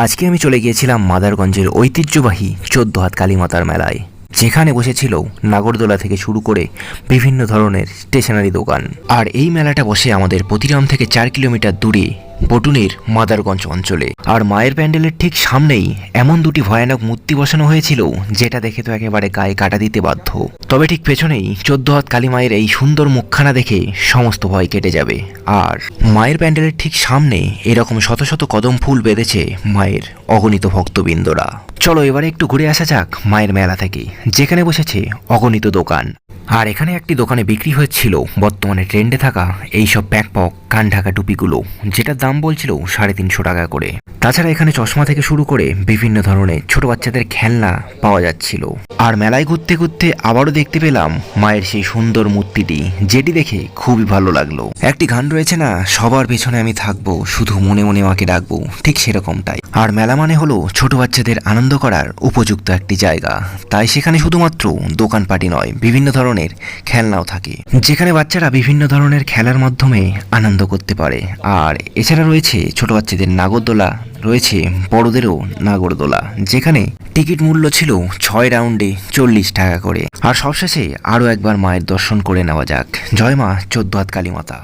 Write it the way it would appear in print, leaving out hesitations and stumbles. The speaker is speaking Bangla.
আজকে আমি চলে গিয়েছিলাম মাদারগঞ্জের ঐতিহ্যবাহী 14 হাত কালীমাতার মেলায়, যেখানে বসেছিল নাগরদোলা থেকে শুরু করে বিভিন্ন ধরনের স্টেশনারি দোকান। আর এই মেলাটা বসে আমাদের প্রতিরাম থেকে 4 কিলোমিটার দূরে বটুনের মাদারগঞ্জ অঞ্চলে। আর মায়ের প্যান্ডেলের ঠিক সামনেই এমন দুটি ভয়ানক মূর্তি বসানো হয়েছিল, যেটা দেখে তো একেবারে গায়ে কাটা দিতে বাধ্য। তবে ঠিক পেছনেই 14 হাত কালী মায়ের এই সুন্দর মুখখানা দেখে সমস্ত ভয় কেটে যাবে। আর মায়ের প্যান্ডেলের ঠিক সামনে এরকম শত শত কদম ফুল বেঁধেছে মায়ের অগণিত ভক্তবৃন্দরা। চলো এবারে একটু ঘুরে আসা যাক মায়ের মেলা থেকে, যেখানে বসেছে অগণিত দোকান। আর এখানে একটি দোকানে বিক্রি হচ্ছিল বর্তমানে ট্রেন্ডে থাকা এইসব ব্যাকপক কান ঢাকা টুপিগুলো, যেটার দাম বলছিল 350 টাকা করে। তাছাড়া এখানে চশমা থেকে শুরু করে বিভিন্ন ধরনের ছোট বাচ্চাদের খেলনা পাওয়া যাচ্ছিল। আর মেলায় ঘুরতে ঘুরতে আবারও দেখতে পেলাম মায়ের সেই সুন্দর মূর্তিটি, যেটি দেখে খুবই ভালো লাগলো। একটি গান রয়েছে না, সবার পেছনে আমি থাকবো, শুধু মনে মনে মাকে ডাকবো, ঠিক সেরকমটাই। আর মেলা মানে হলো ছোট বাচ্চাদের আনন্দ করার উপযুক্ত একটি জায়গা, তাই সেখানে শুধুমাত্র দোকানপাটি নয়, বিভিন্ন ধরনের খেলনাও থাকে, যেখানে বাচ্চারা বিভিন্ন ধরনের খেলার মাধ্যমে আনন্দ করতে পারে। আর এছাড়া রয়েছে ছোট বাচ্চাদের নাগরদোলা, রয়েছে বড়দেরও নাগরদোলা, যেখানে টিকিট মূল্য ছিল 6 রাউন্ডে 40 টাকা করে। আর সবশেষে আরও একবার মায়ের দর্শন করে নেওয়া যাক। জয় মা 14 হাত কালী মাতা।